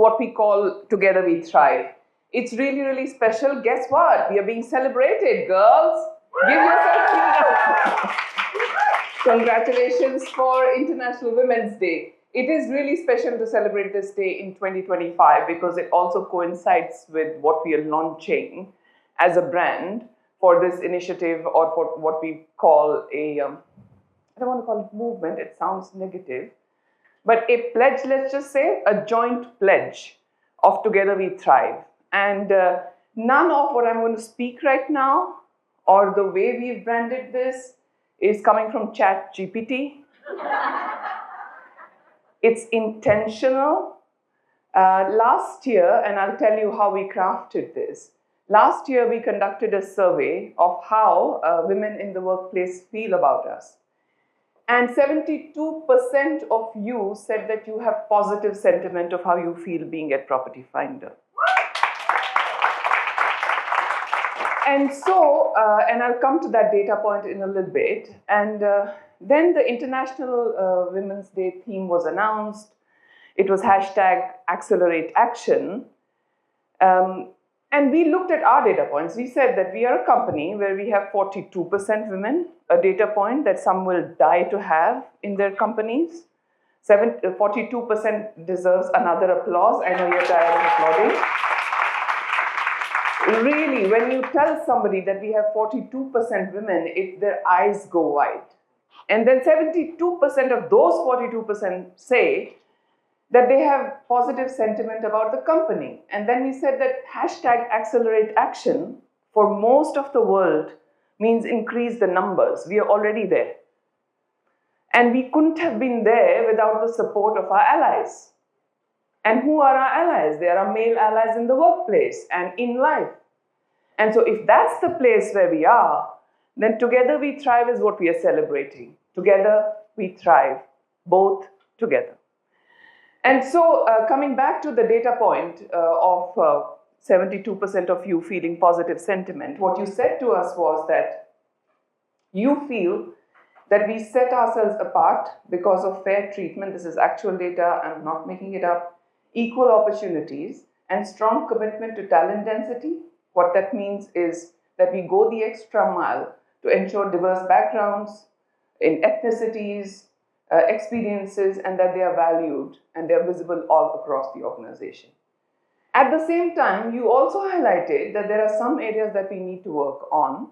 what we call Together We Thrive. It's really, really special. Guess what? We are being celebrated, girls. Give yourself congratulations for International Women's Day. It is really special to celebrate this day in 2025 because it also coincides with what we are launching as a brand for this initiative, or for what we call a, I don't want to call it movement, it sounds negative, but a pledge, let's just say, a joint pledge of Together We Thrive. And none of what I'm going to speak right now or the way we've branded this is coming from ChatGPT. It's intentional. Last year, and I'll tell you how we crafted this. Last year, we conducted a survey of how women in the workplace feel about us. And 72% of you said that you have positive sentiment of how you feel being at Property Finder. And so, and I'll come to that data point in a little bit. And then the International Women's Day theme was announced. It was hashtag Accelerate Action. And we looked at our data points. We said that we are a company where we have 42% women, a data point that some will die to have in their companies. 42% deserves another applause. I know you're tired of applauding. Really, when you tell somebody that we have 42% women, their eyes go wide. And then 72% of those 42% say that they have positive sentiment about the company. And then we said that hashtag Accelerate Action for most of the world means increase the numbers. We are already there. And we couldn't have been there without the support of our allies. And who are our allies? They are our male allies in the workplace and in life. And so if that's the place where we are, then Together We Thrive is what we are celebrating. Together we thrive, both together. And so coming back to the data point of 72% of you feeling positive sentiment, what you said to us was that you feel that we set ourselves apart because of fair treatment. This is actual data, I'm not making it up. Equal opportunities and strong commitment to talent density. What that means is that we go the extra mile to ensure diverse backgrounds in ethnicities, experiences, and that they are valued and they are visible all across the organization. At the same time, you also highlighted that there are some areas that we need to work on,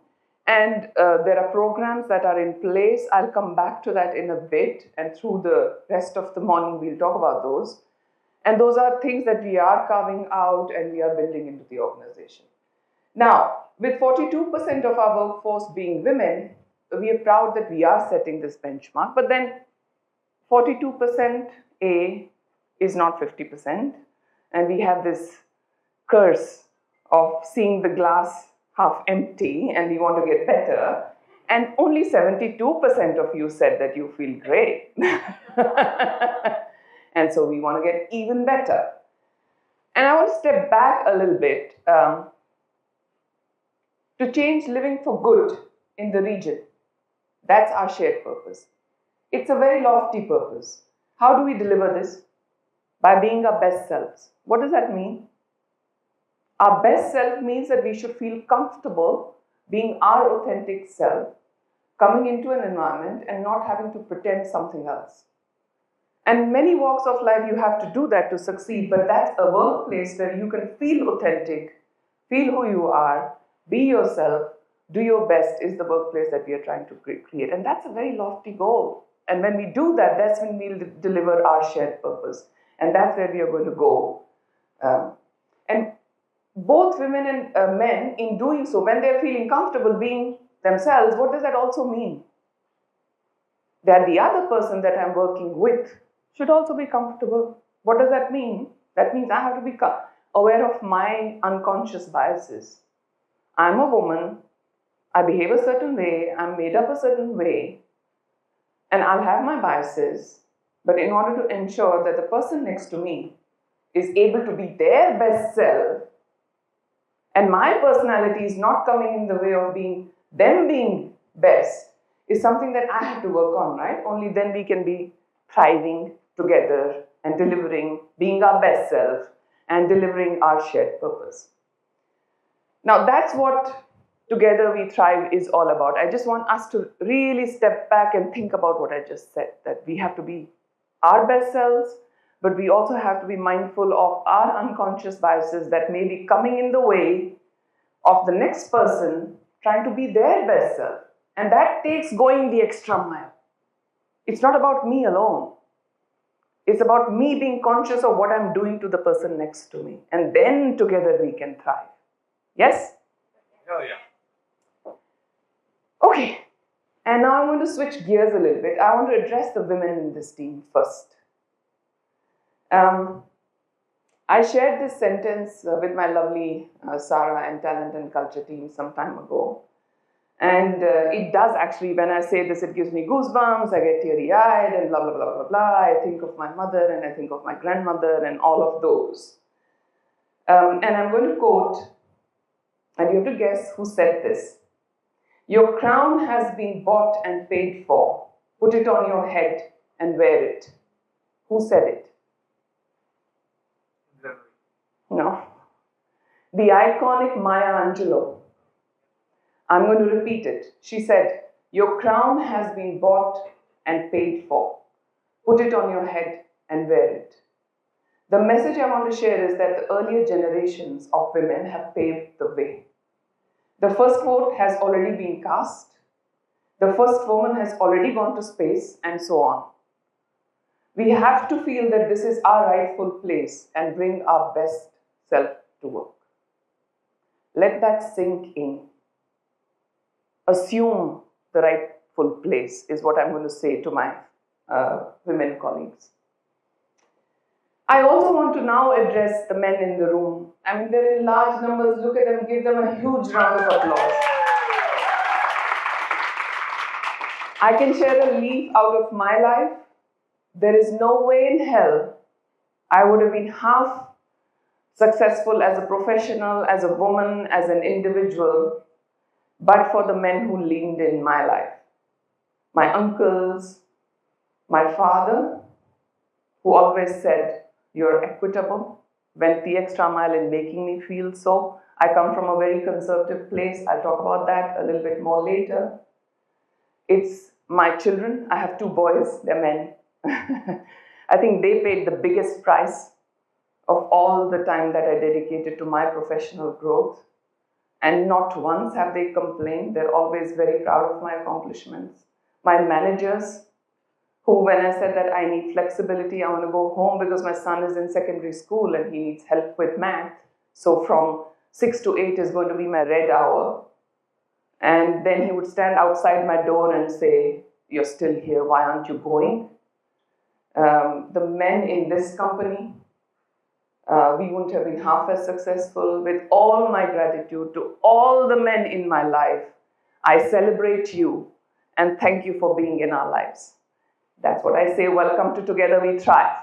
and there are programs that are in place. I'll come back to that in a bit, and through the rest of the morning we'll talk about those. And those are things that we are carving out and we are building into the organization. Now, with 42% of our workforce being women, we are proud that we are setting this benchmark, but then 42% is not 50%, and we have this curse of seeing the glass half empty and we want to get better, and only 72% of you said that you feel great. And so we want to get even better. And I want to step back a little bit to change living for good in the region. That's our shared purpose. It's a very lofty purpose. How do we deliver this? By being our best selves. What does that mean? Our best self means that we should feel comfortable being our authentic self, coming into an environment and not having to pretend something else. And in many walks of life, you have to do that to succeed, but that's a workplace where you can feel authentic, feel who you are, be yourself, do your best is the workplace that we are trying to create. And that's a very lofty goal. And when we do that, that's when we'll deliver our shared purpose. And that's where we are going to go. And both women and men, in doing so, when they're feeling comfortable being themselves, what does that also mean? That the other person that I'm working with should also be comfortable. What does that mean? That means I have to be aware of my unconscious biases. I'm a woman, I behave a certain way, I'm made up a certain way, and I'll have my biases, but in order to ensure that the person next to me is able to be their best self, and my personality is not coming in the way of them being best, is something that I have to work on, right? Only then we can be thriving together and delivering, being our best self, and delivering our shared purpose. Now, that's what Together We Thrive is all about. I just want us to really step back and think about what I just said, that we have to be our best selves, but we also have to be mindful of our unconscious biases that may be coming in the way of the next person trying to be their best self. And that takes going the extra mile. It's not about me alone. It's about me being conscious of what I'm doing to the person next to me. And then together we can thrive. Yes? Hell yeah. Okay. And now I'm going to switch gears a little bit. I want to address the women in this team first. I shared this sentence with my lovely Sarah and talent and culture team some time ago. And it does actually, when I say this, it gives me goosebumps, I get teary-eyed and blah, blah, blah, blah, blah. I think of my mother and I think of my grandmother and all of those. And I'm going to quote, and you have to guess who said this. Your crown has been bought and paid for. Put it on your head and wear it. Who said it? No. The iconic Maya Angelou. I'm going to repeat it. She said, your crown has been bought and paid for. Put it on your head and wear it. The message I want to share is that the earlier generations of women have paved the way. The first vote has already been cast. The first woman has already gone to space, and so on. We have to feel that this is our rightful place and bring our best self to work. Let that sink in. Assume the rightful place is what I'm going to say to my women colleagues. I also want to now address the men in the room. I mean, they're in large numbers. Look at them, give them a huge round of applause. I can share a leaf out of my life. There is no way in hell I would have been half successful as a professional, as a woman, as an individual, but for the men who leaned in my life. My uncles, my father, who always said, you're equitable, went the extra mile in making me feel so. I come from a very conservative place. I'll talk about that a little bit more later. It's my children. I have 2 boys, they're men. I think they paid the biggest price of all the time that I dedicated to my professional growth. And not once have they complained. They're always very proud of my accomplishments. My managers, who when I said that I need flexibility, I want to go home because my son is in secondary school and he needs help with math. So from 6 to 8 is going to be my red hour. And then he would stand outside my door and say, you're still here, why aren't you going? The men in this company, we wouldn't have been half as successful. With all my gratitude to all the men in my life, I celebrate you and thank you for being in our lives. That's what I say. Welcome to Together We Thrive.